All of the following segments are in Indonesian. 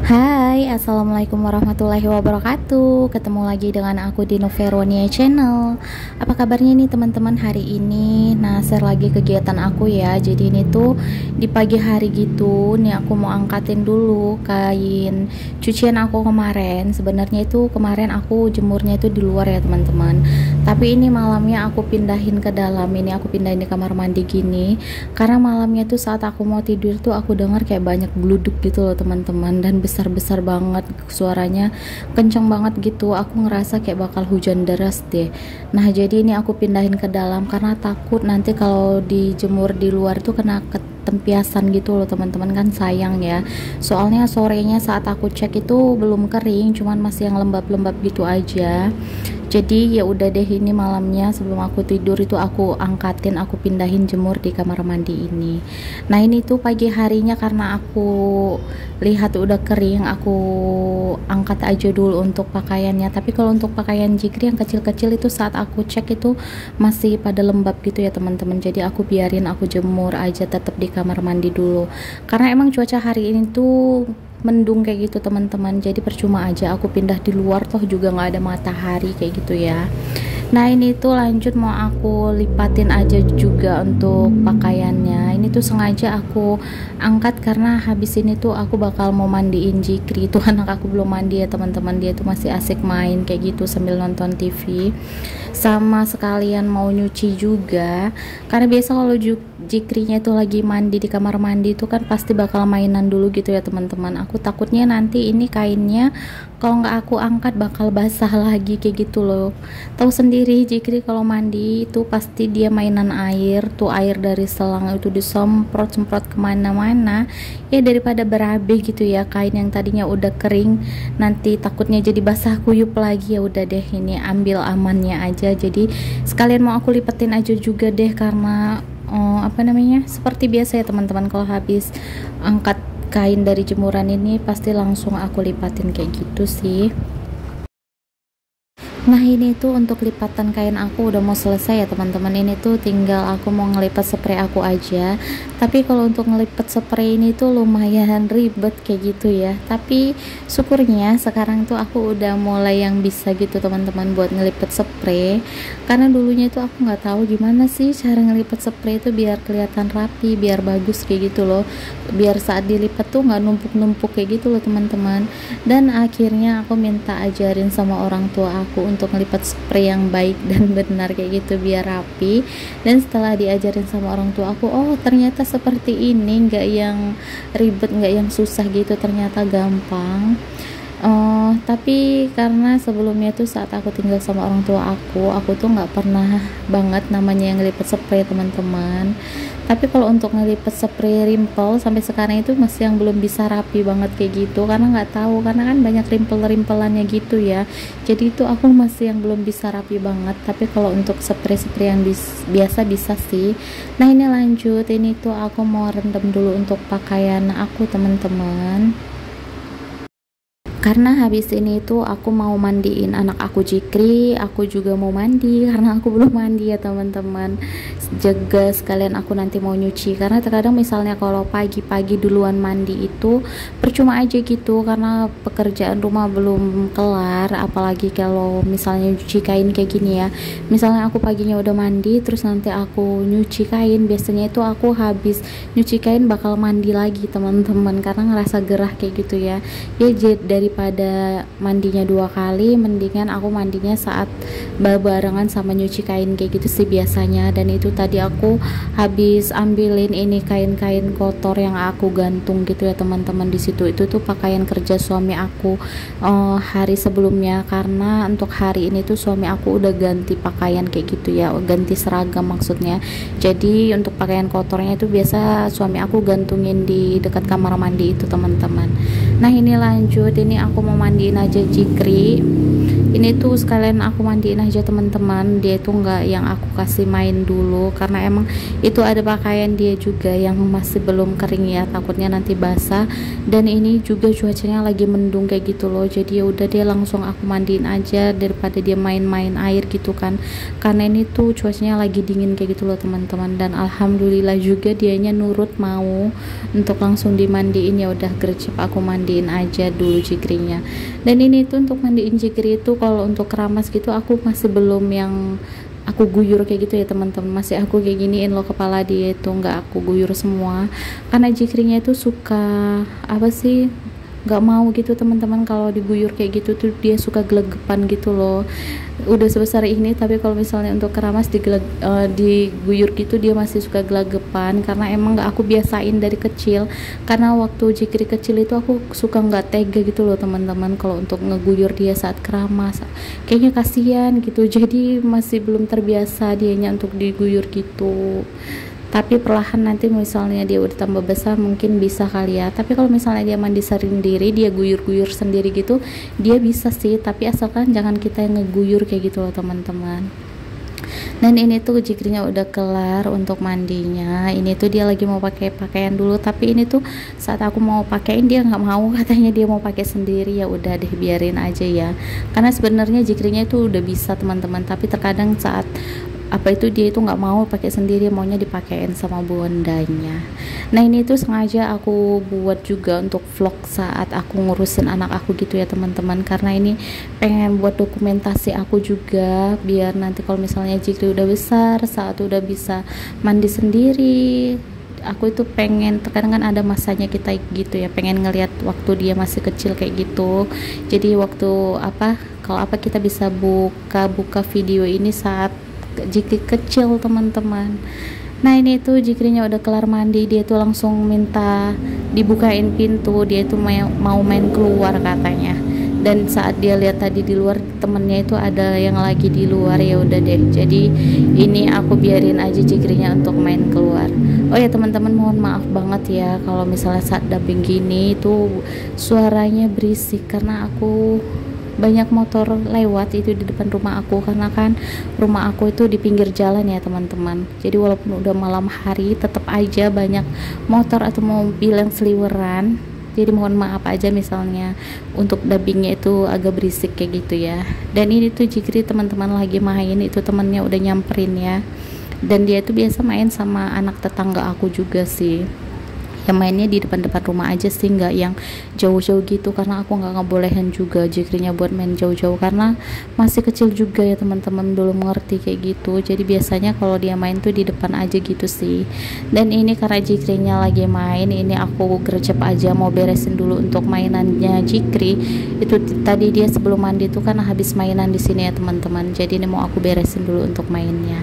Hai, assalamualaikum warahmatullahi wabarakatuh. Ketemu lagi dengan aku di Noveronia Channel. Apa kabarnya nih teman-teman hari ini? Nah, share lagi kegiatan aku ya. Jadi ini tuh di pagi hari gitu. Nih aku mau angkatin dulu kain cucian aku kemarin. Sebenarnya itu kemarin aku jemurnya itu di luar ya teman-teman. Tapi ini malamnya aku pindahin ke dalam. Ini aku pindahin di kamar mandi gini. Karena malamnya tuh saat aku mau tidur tuh aku dengar kayak banyak gluduk gitu loh teman-teman, dan besar banget suaranya, kenceng banget gitu. Aku ngerasa kayak bakal hujan deras deh. Nah jadi ini aku pindahin ke dalam karena takut nanti kalau dijemur di luar tuh kena ketempiasan gitu loh teman-teman, kan sayang ya. Soalnya sorenya saat aku cek itu belum kering, cuman masih yang lembab-lembab gitu aja. Jadi ya udah deh, ini malamnya sebelum aku tidur itu aku angkatin, aku pindahin jemur di kamar mandi ini. Nah ini tuh pagi harinya karena aku lihat udah kering, aku angkat aja dulu untuk pakaiannya. Tapi kalau untuk pakaian jikri yang kecil-kecil itu saat aku cek itu masih pada lembab gitu ya teman-teman. Jadi aku biarin, aku jemur aja tetap di kamar mandi dulu. Karena emang cuaca hari ini tuh mendung kayak gitu teman-teman, jadi percuma aja aku pindah di luar, toh juga nggak ada matahari kayak gitu ya. Nah ini tuh lanjut mau aku lipatin aja juga untuk pakaiannya. Ini tuh sengaja aku angkat karena habis ini tuh aku bakal mau mandiin Jikri. Itu anak aku belum mandi ya teman-teman, dia tuh masih asik main kayak gitu sambil nonton TV, sama sekalian mau nyuci juga. Karena biasa kalau Jikrinya itu lagi mandi di kamar mandi itu kan pasti bakal mainan dulu gitu ya teman-teman. Aku takutnya nanti ini kainnya kalau nggak aku angkat bakal basah lagi kayak gitu loh. Tahu sendiri Jikri kalau mandi itu pasti dia mainan air tuh, air dari selang itu disemprot-semprot kemana-mana ya, daripada berabe gitu ya kain yang tadinya udah kering nanti takutnya jadi basah kuyup lagi. Ya udah deh, ini ambil amannya aja. Jadi sekalian mau aku lipetin aja juga deh, karena seperti biasa ya teman-teman, kalau habis angkat kain dari jemuran ini pasti langsung aku lipatin kayak gitu sih. Nah ini tuh untuk lipatan kain aku udah mau selesai ya teman-teman. Ini tuh tinggal aku mau ngelipat spray aku aja. Tapi kalau untuk ngelipat spray ini tuh lumayan ribet kayak gitu ya. Tapi syukurnya sekarang tuh aku udah mulai yang bisa gitu teman-teman buat ngelipat spray. Karena dulunya itu aku nggak tahu gimana sih cara ngelipat spray itu biar kelihatan rapi, biar bagus kayak gitu loh. Biar saat dilipat tuh nggak numpuk-numpuk kayak gitu loh teman-teman. Dan akhirnya aku minta ajarin sama orang tua aku untuk ngelipat spray yang baik dan benar kayak gitu biar rapi. Dan setelah diajarin sama orang tua aku, oh ternyata seperti ini, nggak yang ribet, nggak yang susah gitu, ternyata gampang. Tapi karena sebelumnya tuh saat aku tinggal sama orang tua aku tuh nggak pernah banget namanya yang ngelipat spray teman-teman. Tapi kalau untuk ngelipat spray rimpel sampai sekarang itu masih yang belum bisa rapi banget kayak gitu, karena nggak tahu, karena kan banyak rimpel-rimpelannya gitu ya. Jadi itu aku masih yang belum bisa rapi banget. Tapi kalau untuk spray-spray yang biasa bisa sih. Nah ini lanjut, ini tuh aku mau rendam dulu untuk pakaian aku teman-teman. Karena habis ini tuh aku mau mandiin anak aku Jikri, aku juga mau mandi karena aku belum mandi ya teman-teman. Jaga sekalian aku nanti mau nyuci, karena terkadang misalnya kalau pagi-pagi duluan mandi itu percuma aja gitu, karena pekerjaan rumah belum kelar. Apalagi kalau misalnya nyuci kain kayak gini ya, misalnya aku paginya udah mandi terus nanti aku nyuci kain, biasanya itu aku habis nyuci kain bakal mandi lagi teman-teman, karena ngerasa gerah kayak gitu ya. Ya dari daripada mandinya 2 kali, mendingan aku mandinya saat barengan sama nyuci kain kayak gitu sih biasanya. Dan itu tadi aku habis ambilin ini kain-kain kotor yang aku gantung gitu ya teman-teman di situ. Itu tuh pakaian kerja suami aku hari sebelumnya, karena untuk hari ini tuh suami aku udah ganti pakaian kayak gitu ya, ganti seragam maksudnya. Jadi untuk pakaian kotornya itu biasa suami aku gantungin di dekat kamar mandi itu teman-teman. Nah ini lanjut, ini aku mau mandiin aja Jikri. Ini tuh sekalian aku mandiin aja teman-teman, dia itu enggak yang aku kasih main dulu karena emang itu ada pakaian dia juga yang masih belum kering ya, takutnya nanti basah. Dan ini juga cuacanya lagi mendung kayak gitu loh, jadi ya udah dia langsung aku mandiin aja daripada dia main-main air gitu kan, karena ini tuh cuacanya lagi dingin kayak gitu loh teman-teman. Dan alhamdulillah juga dianya nurut mau untuk langsung dimandiin, ya udah gercep aku mandiin aja dulu Jikrinya. Dan ini tuh untuk mandiin Jikri itu kalau untuk keramas gitu aku masih belum yang aku guyur kayak gitu ya teman-teman, masih aku kayak giniin loh kepala dia itu, nggak aku guyur semua karena Jikrinya itu suka apa sih, nggak mau gitu teman-teman kalau diguyur kayak gitu tuh dia suka gelegepan gitu loh. Udah sebesar ini tapi kalau misalnya untuk keramas diguyur gitu dia masih suka gelegepan, karena emang nggak aku biasain dari kecil. Karena waktu Jikri kecil itu aku suka nggak tega gitu loh teman-teman kalau untuk ngeguyur dia saat keramas, kayaknya kasihan gitu, jadi masih belum terbiasa dianya untuk diguyur gitu. Tapi perlahan nanti misalnya dia udah tambah besar mungkin bisa kali ya. Tapi kalau misalnya dia mandi sendiri, dia guyur-guyur sendiri gitu, dia bisa sih, tapi asalkan jangan kita yang ngeguyur kayak gitu loh teman-teman. Dan ini tuh Jikrinya udah kelar untuk mandinya. Ini tuh dia lagi mau pakai pakaian dulu, tapi ini tuh saat aku mau pakein dia nggak mau, katanya dia mau pakai sendiri. Ya udah deh biarin aja ya, karena sebenarnya Jikrinya itu udah bisa teman-teman, tapi terkadang saat apa itu dia itu nggak mau pakai sendiri, maunya dipakein sama bondanya. Nah ini tuh sengaja aku buat juga untuk vlog saat aku ngurusin anak aku gitu ya teman-teman, karena ini pengen buat dokumentasi aku juga, biar nanti kalau misalnya Jikri udah besar, saat udah bisa mandi sendiri, aku itu pengen, terkadang kan ada masanya kita gitu ya, pengen ngelihat waktu dia masih kecil kayak gitu. Jadi waktu apa, kalau apa kita bisa buka video ini saat Jikri kecil teman-teman. Nah ini tuh Jikrinya udah kelar mandi, dia tuh langsung minta dibukain pintu, dia tuh mau main keluar katanya. Dan saat dia lihat tadi di luar temennya itu ada yang lagi di luar, ya udah deh, jadi ini aku biarin aja Jikrinya untuk main keluar. Oh ya teman-teman, mohon maaf banget ya kalau misalnya saat dubbing gini itu suaranya berisik, karena aku banyak motor lewat itu di depan rumah aku, karena kan rumah aku itu di pinggir jalan ya teman-teman. Jadi walaupun udah malam hari tetap aja banyak motor atau mobil yang seliweran. Jadi mohon maaf aja misalnya untuk dubbingnya itu agak berisik kayak gitu ya. Dan ini tuh Jikri teman-teman lagi main, itu temennya udah nyamperin ya. Dan dia tuh biasa main sama anak tetangga aku juga sih, yang mainnya di depan-depan rumah aja sih, nggak yang jauh-jauh gitu, karena aku nggak ngebolehin juga Jikrinya buat main jauh-jauh karena masih kecil juga ya teman-teman, belum mengerti kayak gitu. Jadi biasanya kalau dia main tuh di depan aja gitu sih. Dan ini karena Jikrinya lagi main, ini aku gercep aja mau beresin dulu untuk mainannya Jikri. Itu tadi dia sebelum mandi tuh kan habis mainan di sini ya teman-teman, jadi ini mau aku beresin dulu untuk mainnya.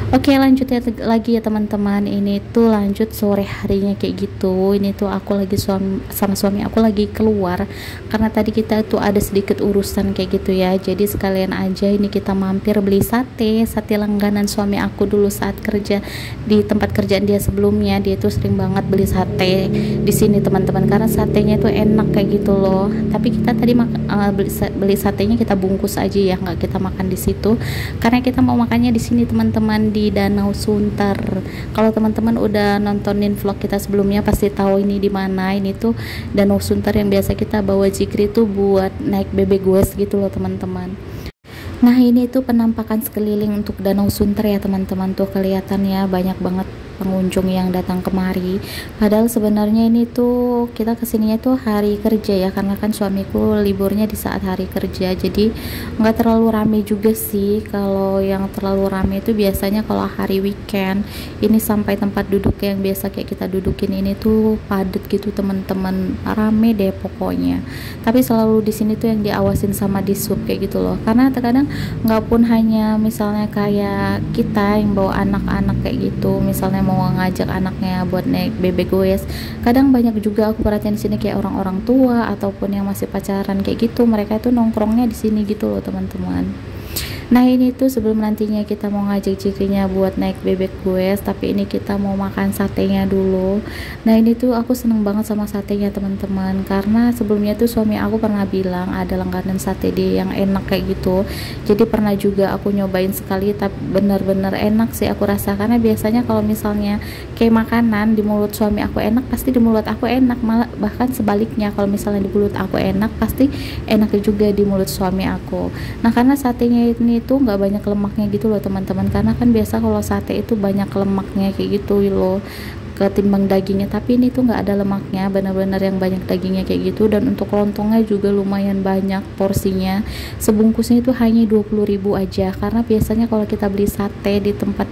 Oke lanjut ya lagi ya teman-teman, ini tuh lanjut sore harinya kayak gitu. Ini tuh aku lagi sama suami aku lagi keluar, karena tadi kita tuh ada sedikit urusan kayak gitu ya, jadi sekalian aja ini kita mampir beli sate langganan suami aku dulu saat kerja di tempat kerjaan dia sebelumnya. Dia tuh sering banget beli sate di sini teman-teman, karena satenya tuh enak kayak gitu loh. Tapi kita tadi beli satenya kita bungkus aja ya, nggak kita makan di situ, karena kita mau makannya di sini teman-teman, di Danau Sunter. Kalau teman-teman udah nontonin vlog kita sebelumnya pasti tahu ini di mana. Ini tuh Danau Sunter yang biasa kita bawa Jikri tuh buat naik bebek goes gitu loh teman-teman. Nah ini tuh penampakan sekeliling untuk Danau Sunter ya teman-teman, tuh kelihatan ya banyak banget pengunjung yang datang kemari. Padahal sebenarnya ini tuh kita kesininya tuh hari kerja ya, karena kan suamiku liburnya di saat hari kerja, jadi nggak terlalu rame juga sih. Kalau yang terlalu rame itu biasanya kalau hari weekend. Ini sampai tempat duduk yang biasa kayak kita dudukin ini tuh padet gitu teman-teman, rame deh pokoknya. Tapi selalu di sini tuh yang diawasin sama di sub kayak gitu loh, karena terkadang nggak pun hanya misalnya kayak kita yang bawa anak-anak kayak gitu, misalnya mau ngajak anaknya buat naik bebek goes, kadang banyak juga aku perhatiin di sini kayak orang-orang tua ataupun yang masih pacaran kayak gitu, mereka itu nongkrongnya di sini gitu loh teman-teman. Nah ini tuh sebelum nantinya kita mau ngajak cikrinya buat naik bebek goes, tapi ini kita mau makan satenya dulu. Nah ini tuh aku seneng banget sama satenya teman-teman, karena sebelumnya tuh suami aku pernah bilang ada langganan sate dia yang enak kayak gitu, jadi pernah juga aku nyobain sekali, tapi bener-bener enak sih aku rasa. Karena biasanya kalau misalnya kayak makanan di mulut suami aku enak, pasti di mulut aku enak, malah bahkan sebaliknya, kalau misalnya di mulut aku enak, pasti enak juga di mulut suami aku. Nah karena satenya ini tuh nggak banyak lemaknya gitu loh teman-teman, karena kan biasa kalau sate itu banyak lemaknya kayak gitu loh ketimbang dagingnya, tapi ini tuh nggak ada lemaknya, bener-bener yang banyak dagingnya kayak gitu. Dan untuk lontongnya juga lumayan banyak porsinya, sebungkusnya itu hanya 20.000 aja. Karena biasanya kalau kita beli sate di tempat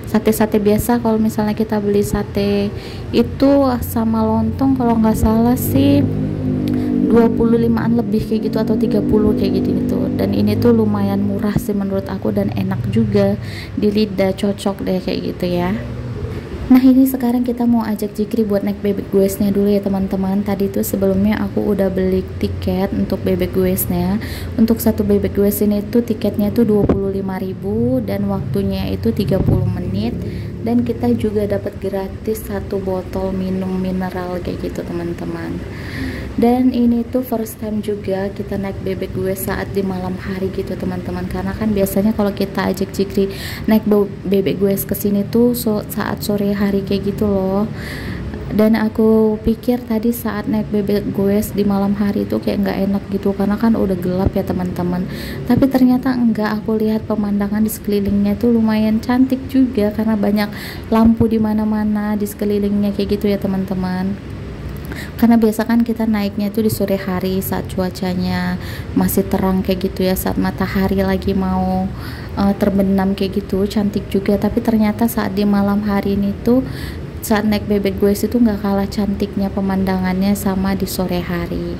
sate-sate biasa, kalau misalnya kita beli sate itu sama lontong kalau nggak salah sih 25-an lebih kayak gitu, atau 30 kayak gitu. Dan ini tuh lumayan murah sih menurut aku, dan enak juga di lidah, cocok deh kayak gitu ya. Nah ini sekarang kita mau ajak Jikri buat naik bebek goesnya dulu ya teman-teman. Tadi tuh sebelumnya aku udah beli tiket untuk bebek goesnya. Untuk satu bebek goes ini tuh tiketnya tuh 25.000 dan waktunya itu 30 menit. Dan kita juga dapat gratis satu botol minum mineral kayak gitu teman-teman. Dan ini tuh first time juga kita naik bebek gue saat di malam hari gitu teman-teman, karena kan biasanya kalau kita ajak Jikri naik bebek gue kesini tuh saat sore hari kayak gitu loh. Dan aku pikir tadi saat naik bebek gue di malam hari itu kayak nggak enak gitu, karena kan udah gelap ya teman-teman. Tapi ternyata enggak, aku lihat pemandangan di sekelilingnya tuh lumayan cantik juga, karena banyak lampu di mana-mana di sekelilingnya kayak gitu ya teman-teman. Karena biasa kan kita naiknya itu di sore hari saat cuacanya masih terang kayak gitu ya, saat matahari lagi mau terbenam kayak gitu, cantik juga. Tapi ternyata saat di malam hari ini tuh, saat naik bebek gue itu nggak kalah cantiknya pemandangannya sama di sore hari.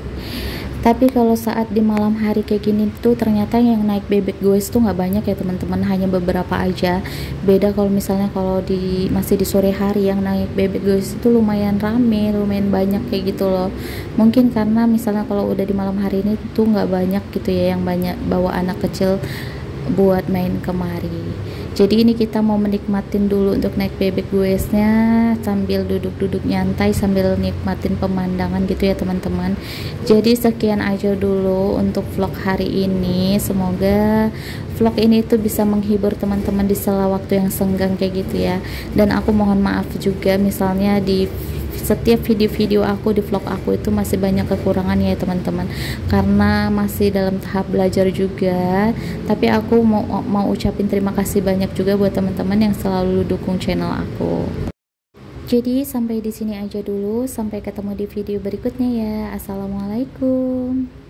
Tapi kalau saat di malam hari kayak gini tuh ternyata yang naik bebek goes tuh nggak banyak ya teman-teman, hanya beberapa aja. Beda kalau misalnya kalau masih di sore hari, yang naik bebek goes itu lumayan rame, lumayan banyak kayak gitu loh. Mungkin karena misalnya kalau udah di malam hari ini tuh nggak banyak gitu ya yang banyak bawa anak kecil buat main kemari. Jadi ini kita mau menikmatin dulu untuk naik bebek goesnya sambil duduk-duduk nyantai sambil nikmatin pemandangan gitu ya teman-teman. Jadi sekian aja dulu untuk vlog hari ini. Semoga vlog ini tuh bisa menghibur teman-teman di sela waktu yang senggang kayak gitu ya. Dan aku mohon maaf juga misalnya di setiap video-video aku di vlog aku itu masih banyak kekurangan ya teman-teman, karena masih dalam tahap belajar juga. Tapi aku mau ucapin terima kasih banyak juga buat teman-teman yang selalu dukung channel aku. Jadi sampai di sini aja dulu, sampai ketemu di video berikutnya ya. Assalamualaikum.